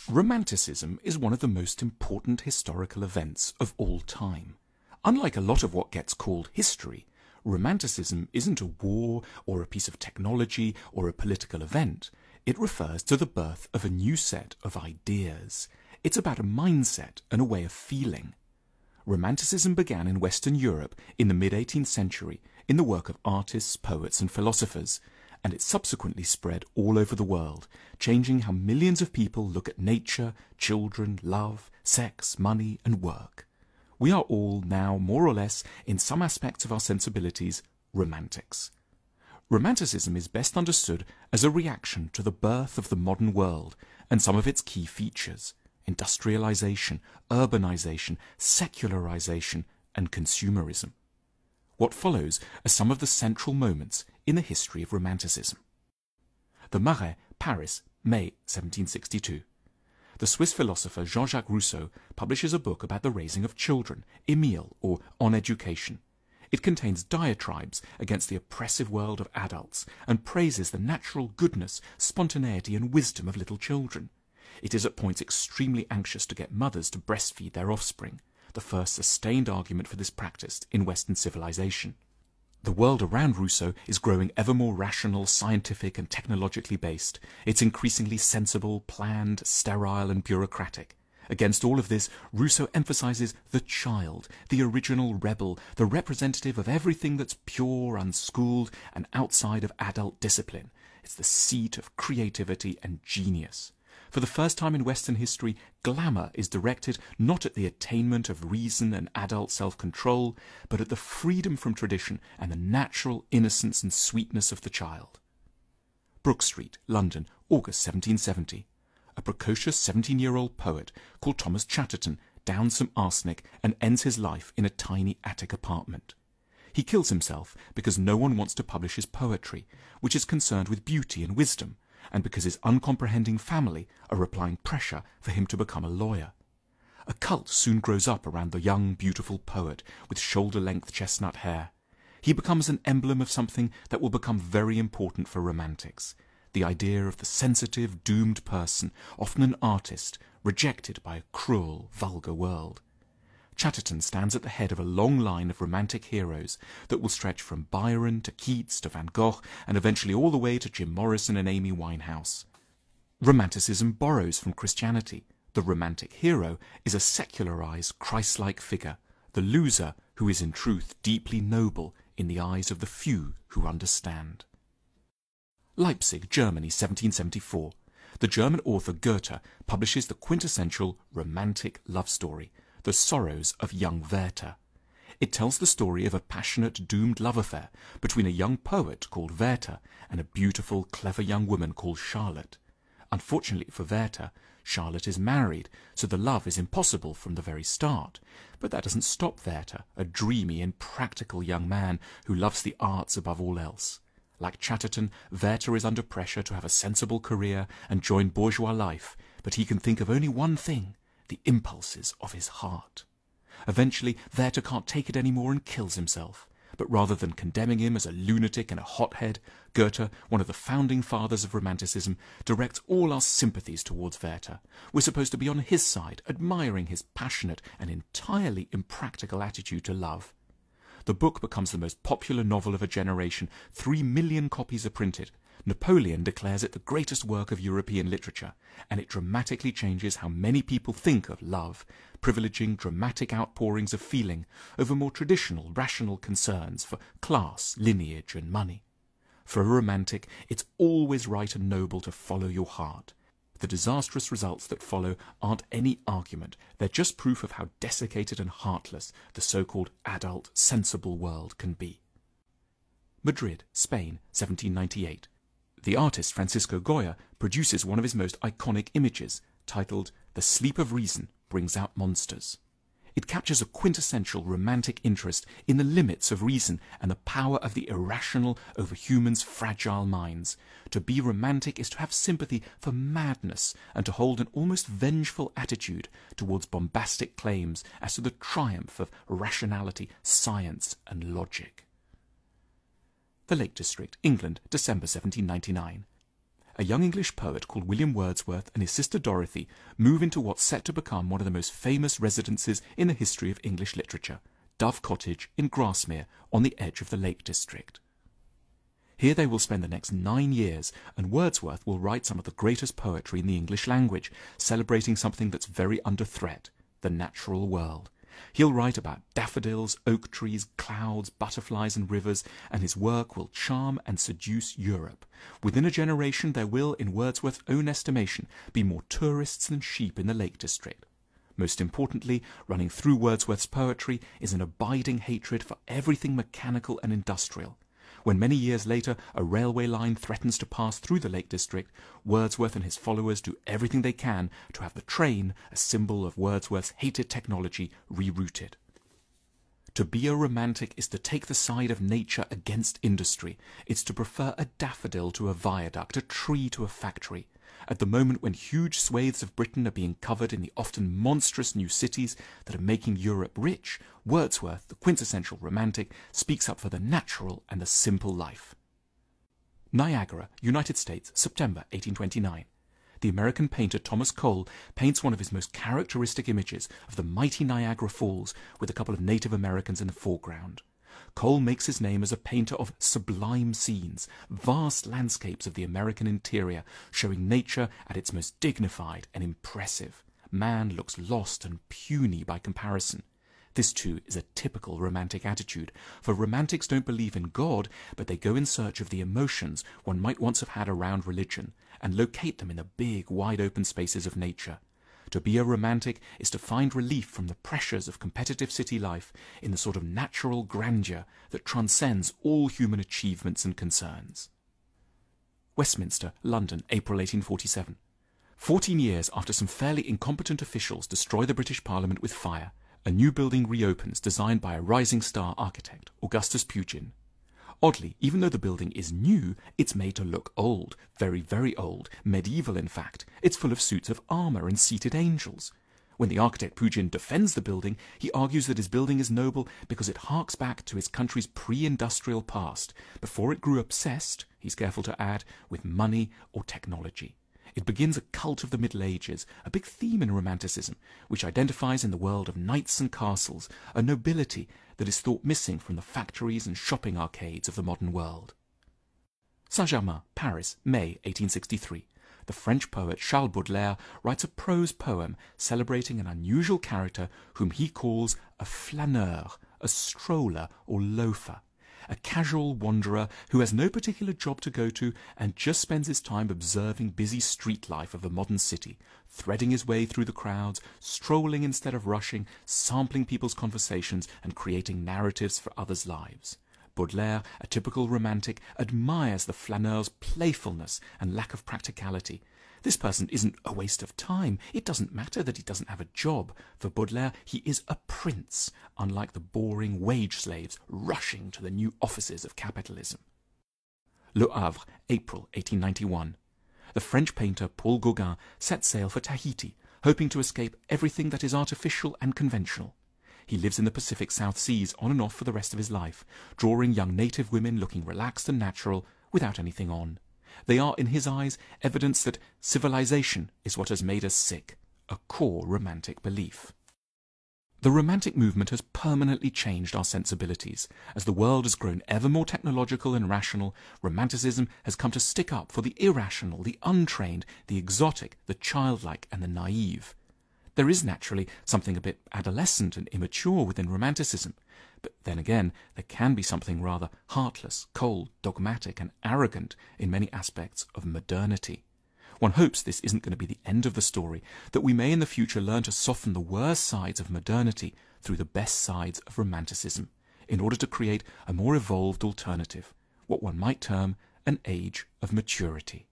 Romanticism is one of the most important historical events of all time. Unlike a lot of what gets called history, Romanticism isn't a war or a piece of technology or a political event. It refers to the birth of a new set of ideas. It's about a mindset and a way of feeling. Romanticism began in Western Europe in the mid-18th century in the work of artists, poets and philosophers, and it subsequently spread all over the world, changing how millions of people look at nature, children, love, sex, money and work. We are all now, more or less, in some aspects of our sensibilities, romantics. Romanticism is best understood as a reaction to the birth of the modern world and some of its key features: industrialization, urbanization, secularization and consumerism. What follows are some of the central moments in the history of Romanticism. The Marais, Paris, May 1762. The Swiss philosopher Jean-Jacques Rousseau publishes a book about the raising of children, Emile, or On Education. It contains diatribes against the oppressive world of adults and praises the natural goodness, spontaneity and wisdom of little children. It is at points extremely anxious to get mothers to breastfeed their offspring, the first sustained argument for this practice in Western civilization. The world around Rousseau is growing ever more rational, scientific and technologically based. It's increasingly sensible, planned, sterile and bureaucratic. Against all of this, Rousseau emphasizes the child, the original rebel, the representative of everything that's pure, unschooled and outside of adult discipline. It's the seat of creativity and genius. For the first time in Western history, glamour is directed not at the attainment of reason and adult self-control, but at the freedom from tradition and the natural innocence and sweetness of the child. Brook Street, London, August 1770. A precocious 17-year-old poet called Thomas Chatterton downs some arsenic and ends his life in a tiny attic apartment. He kills himself because no one wants to publish his poetry, which is concerned with beauty and wisdom, and because his uncomprehending family are applying pressure for him to become a lawyer. A cult soon grows up around the young, beautiful poet with shoulder-length chestnut hair. He becomes an emblem of something that will become very important for romantics: the idea of the sensitive, doomed person, often an artist, rejected by a cruel, vulgar world. Chatterton stands at the head of a long line of romantic heroes that will stretch from Byron to Keats to Van Gogh and eventually all the way to Jim Morrison and Amy Winehouse. Romanticism borrows from Christianity. The romantic hero is a secularized, Christ-like figure, the loser who is in truth deeply noble in the eyes of the few who understand. Leipzig, Germany, 1774. The German author Goethe publishes the quintessential romantic love story, The Sorrows of Young Werther. It tells the story of a passionate, doomed love affair between a young poet called Werther and a beautiful, clever young woman called Charlotte. Unfortunately for Werther, Charlotte is married, so the love is impossible from the very start. But that doesn't stop Werther, a dreamy and practical young man who loves the arts above all else. Like Chatterton, Werther is under pressure to have a sensible career and join bourgeois life, but he can think of only one thing: the impulses of his heart. Eventually, Werther can't take it anymore and kills himself. But rather than condemning him as a lunatic and a hothead, Goethe, one of the founding fathers of Romanticism, directs all our sympathies towards Werther. We're supposed to be on his side, admiring his passionate and entirely impractical attitude to love. The book becomes the most popular novel of a generation. 3 million copies are printed. Napoleon declares it the greatest work of European literature, and it dramatically changes how many people think of love, privileging dramatic outpourings of feeling over more traditional, rational concerns for class, lineage and money. For a romantic, it's always right and noble to follow your heart. The disastrous results that follow aren't any argument. They're just proof of how desiccated and heartless the so-called adult, sensible world can be. Madrid, Spain, 1798. The artist Francisco Goya produces one of his most iconic images, titled "The Sleep of Reason Brings Out Monsters." It captures a quintessential romantic interest in the limits of reason and the power of the irrational over humans' fragile minds. To be romantic is to have sympathy for madness and to hold an almost vengeful attitude towards bombastic claims as to the triumph of rationality, science and logic. The Lake District, England, December 1799. a young English poet called William Wordsworth and his sister Dorothy move into what's set to become one of the most famous residences in the history of English literature, Dove Cottage in Grasmere on the edge of the Lake District. Here they will spend the next 9 years, and Wordsworth will write some of the greatest poetry in the English language, celebrating something that's very under threat, the natural world. He'll write about daffodils, oak trees, clouds, butterflies and rivers, and his work will charm and seduce Europe. Within a generation there will, in Wordsworth's own estimation, be more tourists than sheep in the Lake District. Most importantly, running through Wordsworth's poetry is an abiding hatred for everything mechanical and industrial. When many years later a railway line threatens to pass through the Lake District, Wordsworth and his followers do everything they can to have the train, a symbol of Wordsworth's hated technology, rerouted. To be a romantic is to take the side of nature against industry. It's to prefer a daffodil to a viaduct, a tree to a factory. At the moment when huge swathes of Britain are being covered in the often monstrous new cities that are making Europe rich, Wordsworth, the quintessential romantic, speaks up for the natural and the simple life. Niagara, United States, September 1829. The American painter Thomas Cole paints one of his most characteristic images of the mighty Niagara Falls with a couple of Native Americans in the foreground. Cole makes his name as a painter of sublime scenes, vast landscapes of the American interior, showing nature at its most dignified and impressive. Man looks lost and puny by comparison. This too is a typical romantic attitude, for romantics don't believe in God, but they go in search of the emotions one might once have had around religion, and locate them in the big, wide-open spaces of nature. To be a romantic is to find relief from the pressures of competitive city life in the sort of natural grandeur that transcends all human achievements and concerns. Westminster, London, April 1847. 14 years after some fairly incompetent officials destroy the British Parliament with fire, a new building reopens designed by a rising star architect, Augustus Pugin. Oddly, even though the building is new, it's made to look old, very, very old, medieval in fact. It's full of suits of armour and seated angels. When the architect Pugin defends the building, he argues that his building is noble because it harks back to his country's pre-industrial past, before it grew obsessed, he's careful to add, with money or technology. It begins a cult of the Middle Ages, a big theme in Romanticism, which identifies in the world of knights and castles, a nobility that is thought missing from the factories and shopping arcades of the modern world. Saint-Germain, Paris, May 1863. The French poet Charles Baudelaire writes a prose poem celebrating an unusual character whom he calls a flâneur, a stroller or loafer, a casual wanderer who has no particular job to go to and just spends his time observing busy street life of the modern city, threading his way through the crowds, strolling instead of rushing, sampling people's conversations and creating narratives for others' lives. Baudelaire, a typical romantic, admires the flaneur's playfulness and lack of practicality. This person isn't a waste of time. It doesn't matter that he doesn't have a job. For Baudelaire, he is a prince, unlike the boring wage slaves rushing to the new offices of capitalism. Le Havre, April 1891. The French painter Paul Gauguin set sail for Tahiti, hoping to escape everything that is artificial and conventional. He lives in the Pacific South Seas on and off for the rest of his life, drawing young native women looking relaxed and natural without anything on. They are, in his eyes, evidence that civilization is what has made us sick, a core romantic belief. The Romantic movement has permanently changed our sensibilities. As the world has grown ever more technological and rational, Romanticism has come to stick up for the irrational, the untrained, the exotic, the childlike and the naive. There is naturally something a bit adolescent and immature within Romanticism, but then again there can be something rather heartless, cold, dogmatic and arrogant in many aspects of modernity. One hopes this isn't going to be the end of the story, that we may in the future learn to soften the worst sides of modernity through the best sides of Romanticism, in order to create a more evolved alternative, what one might term an age of maturity.